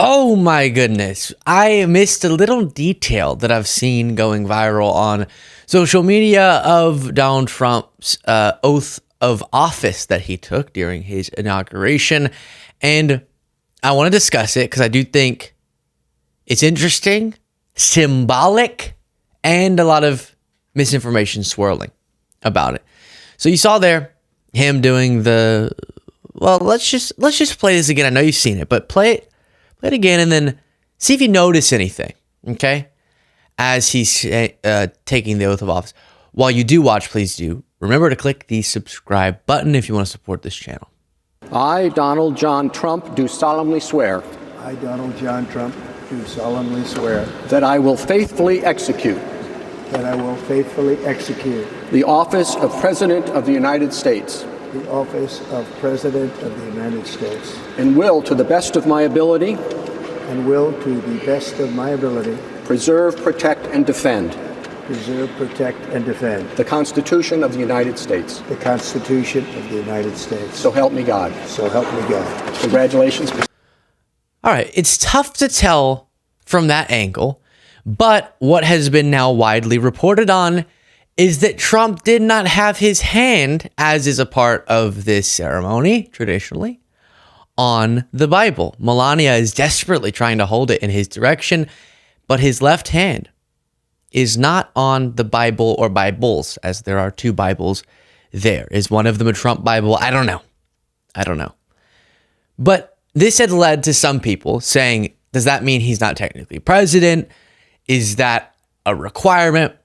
Oh my goodness. I missed a little detail that I've seen going viral on social media of Donald Trump's oath of office that he took during his inauguration. And I want to discuss it because I do think it's interesting, symbolic, and a lot of misinformation swirling about it. So you saw there him doing let's just play this again. I know you've seen it, but play it again and then see if you notice anything, okay? As he's taking the oath of office. While you do watch, please do remember to click the subscribe button if you want to support this channel. I, Donald John Trump, do solemnly swear. I, Donald John Trump, do solemnly swear. That I will faithfully execute. That I will faithfully execute. The office of President of the United States. The office of President of the United States. And will, to the best of my ability. And will, to the best of my ability. Preserve, protect, and defend. Preserve, protect, and defend. The Constitution of the United States. The Constitution of the United States. So help me God. So help me God. Congratulations. All right, it's tough to tell from that angle, but what has been now widely reported on is that Trump did not have his hand, as is a part of this ceremony, traditionally, on the Bible. Melania is desperately trying to hold it in his direction, but his left hand is not on the Bible or Bibles, as there are two Bibles there. Is one of them a Trump Bible? I don't know. But this had led to some people saying, does that mean he's not technically president? Is that a requirement?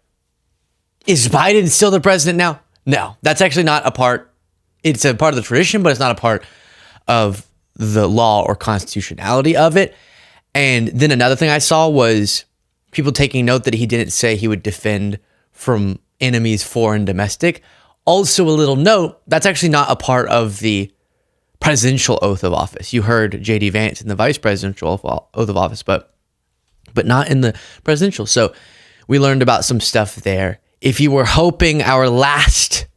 Is Biden still the president now? No, that's actually not a part. It's a part of the tradition, but it's not a part of the law or constitutionality of it. And then another thing I saw was people taking note that he didn't say he would defend from enemies, foreign, domestic. Also a little note, that's actually not a part of the presidential oath of office. You heard J.D. Vance in the vice presidential oath of office, but not in the presidential. So we learned about some stuff there. If you were hoping our last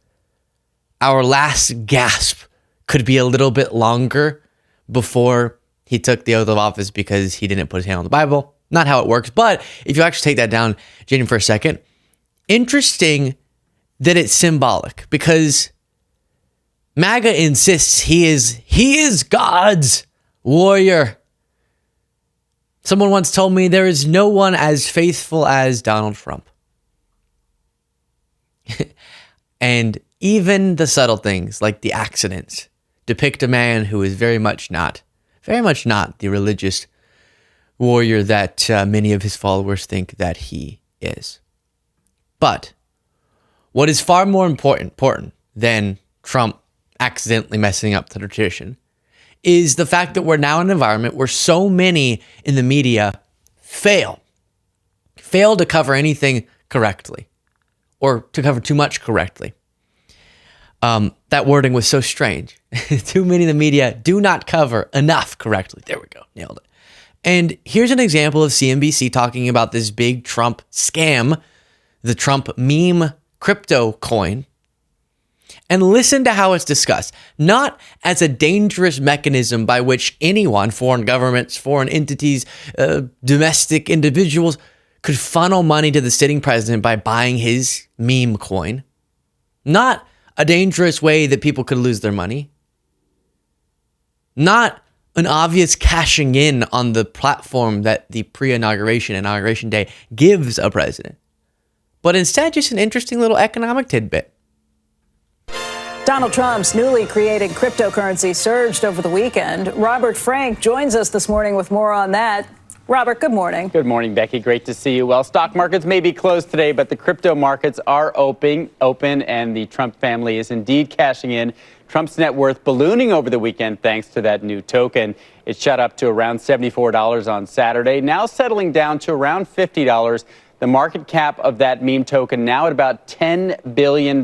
gasp could be a little bit longer before he took the oath of office because he didn't put his hand on the Bible, not how it works. But if you actually take that down, Jaden, for a second, interesting that it's symbolic because MAGA insists he is God's warrior. Someone once told me there is no one as faithful as Donald Trump. And even the subtle things like the accidents depict a man who is very much not the religious warrior that many of his followers think that he is. But what is far more important than Trump accidentally messing up the tradition is the fact that we're now in an environment where so many in the media fail to cover anything correctly or to cover too much correctly. That wording was so strange. Too many in the media do not cover enough correctly. There we go. Nailed it. And here's an example of CNBC talking about this big Trump scam, the Trump meme crypto coin. And listen to how it's discussed, not as a dangerous mechanism by which anyone, foreign governments, foreign entities, domestic individuals, could funnel money to the sitting president by buying his meme coin. Not a dangerous way that people could lose their money. Not an obvious cashing in on the platform that the pre-inauguration, inauguration day gives a president. But instead, just an interesting little economic tidbit. Donald Trump's newly created cryptocurrency surged over the weekend. Robert Frank joins us this morning with more on that. Robert, good morning. Good morning, Becky. Great to see you. Well, stock markets may be closed today, but the crypto markets are open, and the Trump family is indeed cashing in. Trump's net worth ballooning over the weekend thanks to that new token. It shot up to around $74 on Saturday, now settling down to around $50. The market cap of that meme token now at about $10 billion.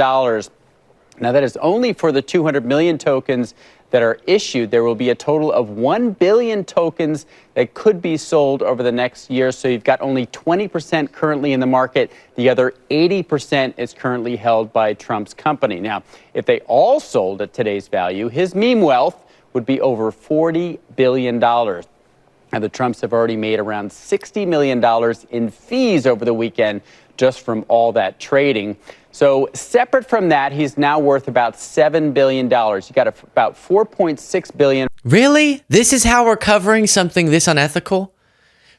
Now, that is only for the 200 million tokens that are issued. There will be a total of 1 billion tokens that could be sold over the next year. So you've got only 20% currently in the market. The other 80% is currently held by Trump's company. Now, if they all sold at today's value, his meme wealth would be over $40 billion. And the Trumps have already made around $60 million in fees over the weekend just from all that trading. So separate from that, he's now worth about $7 billion. You got about $4.6 billion. Really? This is how we're covering something this unethical?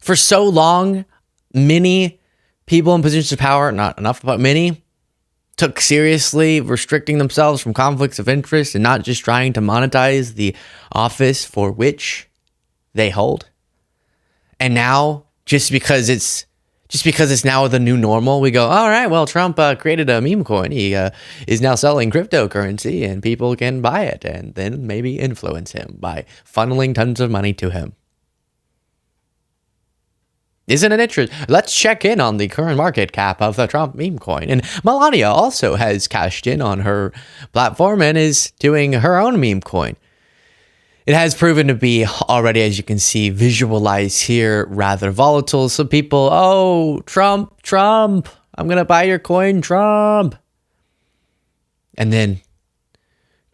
For so long, many people in positions of power, not enough, but many, took seriously restricting themselves from conflicts of interest and not just trying to monetize the office for which they hold. And now, just because it's now the new normal, we go, all right, well, Trump created a meme coin. He is now selling cryptocurrency and people can buy it and then maybe influence him by funneling tons of money to him. Isn't it interesting? Let's check in on the current market cap of the Trump meme coin. And Melania also has cashed in on her platform and is doing her own meme coin. It has proven to be already, as you can see, visualized here, rather volatile. So people, oh, Trump, I'm going to buy your coin, Trump. And then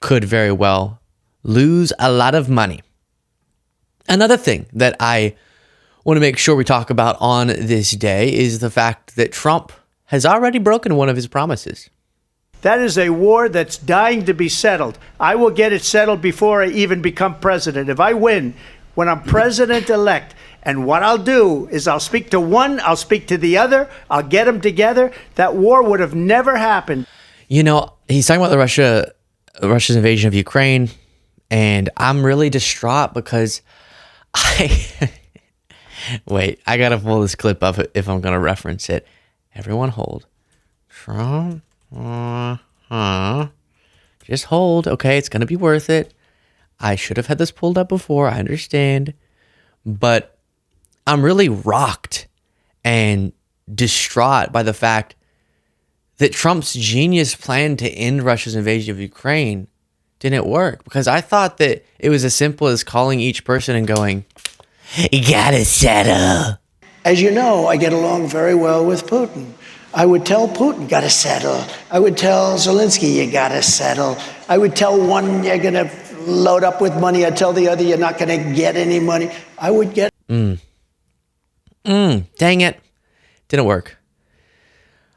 could very well lose a lot of money. Another thing that I want to make sure we talk about on this day is the fact that Trump has already broken one of his promises. That is a war that's dying to be settled. I will get it settled before I even become president. If I win, when I'm president-elect, and what I'll do is I'll speak to one, I'll speak to the other, I'll get them together, that war would have never happened. You know, he's talking about Russia's invasion of Ukraine, and I'm really distraught because wait, I gotta pull this clip up if I'm gonna reference it. Everyone hold. Trump. Just hold. Okay, it's gonna be worth it. I should have had this pulled up before, I understand. But I'm really rocked and distraught by the fact that Trump's genius plan to end Russia's invasion of Ukraine didn't work. Because I thought that it was as simple as calling each person and going, you gotta settle. As you know, I get along very well with Putin. I would tell Putin, gotta settle. I would tell Zelensky, you gotta settle. I would tell one, you're gonna load up with money. I'd tell the other, you're not gonna get any money. I would get... Dang it. Didn't work.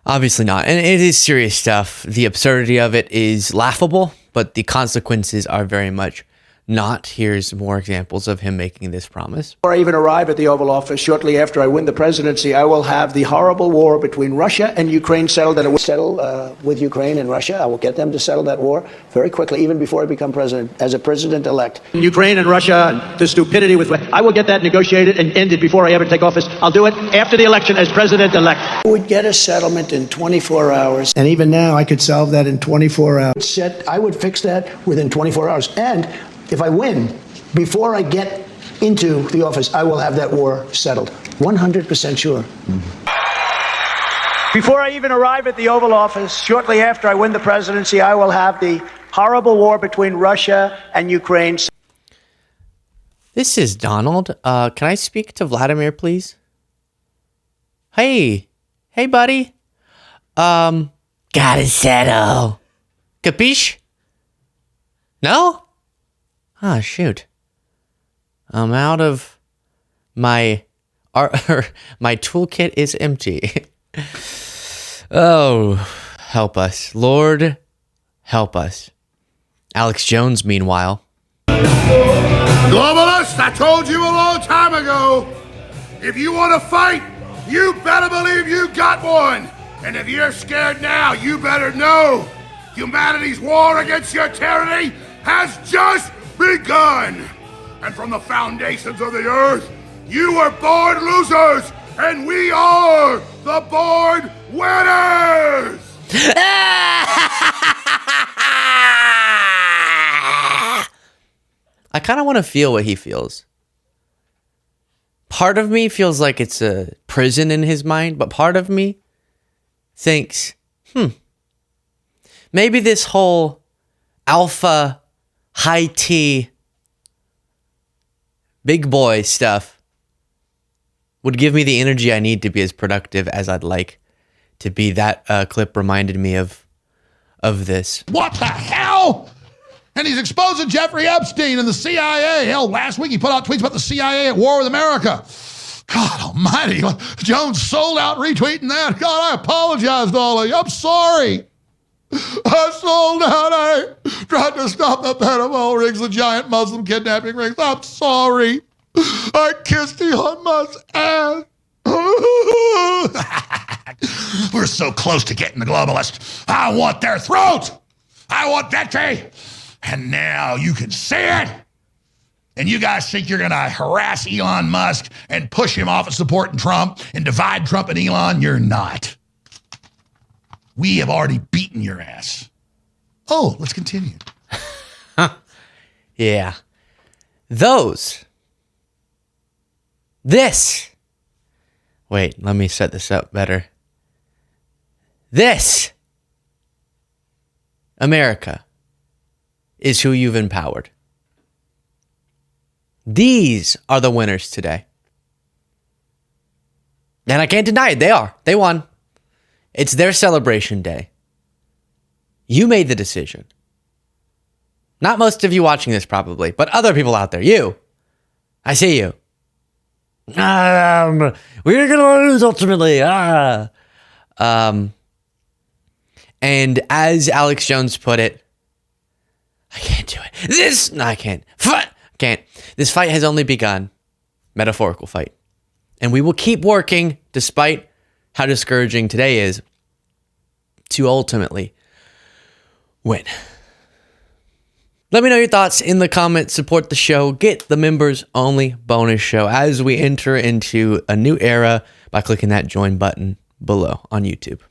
Obviously not. And it is serious stuff. The absurdity of it is laughable, but the consequences are very much not. Here's more examples of him making this promise. Before I even arrive at the Oval Office, shortly after I win the presidency, I will have the horrible war between Russia and Ukraine settled, and it will settle with Ukraine and Russia. I will get them to settle that war very quickly, even before I become president, as a president-elect. Ukraine and Russia, the stupidity with... I will get that negotiated and ended before I ever take office. I'll do it after the election as president-elect. I would get a settlement in 24 hours. And even now, I could solve that in 24 hours. I would fix that within 24 hours. And if I win, before I get into the office, I will have that war settled. 100% sure. Before I even arrive at the Oval Office, shortly after I win the presidency, I will have the horrible war between Russia and Ukraine. This is Donald. Can I speak to Vladimir, please? Hey, buddy. Gotta settle. Capiche? No? Ah, shoot. I'm out of my my toolkit is empty. Oh, help us. Lord, help us. Alex Jones, meanwhile. Globalist, I told you a long time ago, if you want to fight, you better believe you got one. And if you're scared now, you better know humanity's war against your tyranny has just begun. And from the foundations of the earth, you were born losers, and we are the born winners. I kind of want to feel what he feels. Part of me feels like it's a prison in his mind, but part of me thinks, maybe this whole alpha, high T, big boy stuff would give me the energy I need to be as productive as I'd like to be. That clip reminded me of this. What the hell? And he's exposing Jeffrey Epstein and the CIA. Hell, last week he put out tweets about the CIA at war with America. God almighty. Jones sold out retweeting that. God, I apologize to all of you. I'm sorry. I sold out. I tried to stop the pedophile rings, the giant Muslim kidnapping rings. I'm sorry. I kissed Elon Musk's ass. We're so close to getting the globalists. I want their throat. I want victory. And now you can see it. And you guys think you're going to harass Elon Musk and push him off of supporting Trump and divide Trump and Elon? You're not. We have already beaten your ass. Oh, let's continue. Yeah. Wait, let me set this up better. This, America, is who you've empowered. These are the winners today. And I can't deny it. They are. They won. It's their celebration day. You made the decision. Not most of you watching this probably, but other people out there. You. I see you. We're going to lose ultimately. And as Alex Jones put it, I can't do it. I can't. Can't. This fight has only begun. Metaphorical fight. And we will keep working, despite how discouraging today is, to ultimately win. Let me know your thoughts in the comments. Support the show. Get the members only bonus show as we enter into a new era by clicking that join button below on YouTube.